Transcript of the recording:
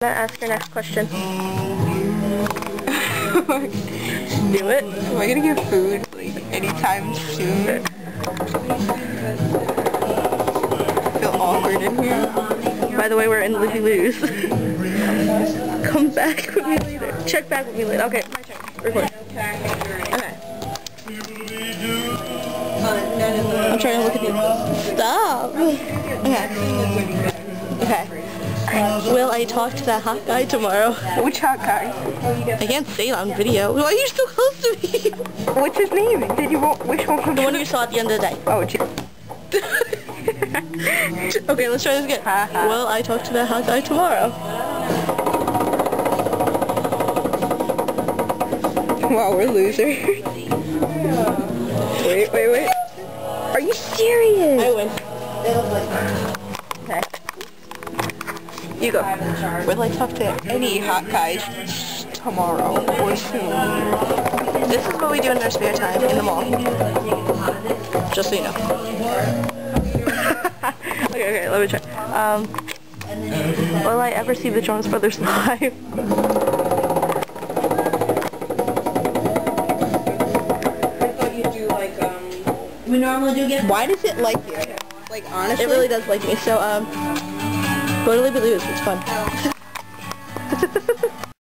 Ask your next question. Do it. Am I gonna get food like anytime soon? I feel awkward in here. By the way, we're in Lizzie Lou's. Come back with me later. Check back with me later. Okay, my turn. Record. Okay. I'm trying to look at you. Stop. Okay. Will I talk to that hot guy tomorrow? Which hot guy? I can't say it on video. Why are you so close to me? What's his name? Did you which one? The one you saw at the end of the day. Oh, okay, let's try this again. Will I talk to that hot guy tomorrow? Wow, we're losers. Wait. Are you serious? I win. Okay. You go. Will I talk to any hot guys tomorrow or soon? This is what we do in our spare time in the mall. Just so you know. okay, let me try. Will I ever see the Jonas Brothers live? We normally do get. Why does it like you? Like honestly? It really does like me. So go to Lizzie Lou's. It's fun.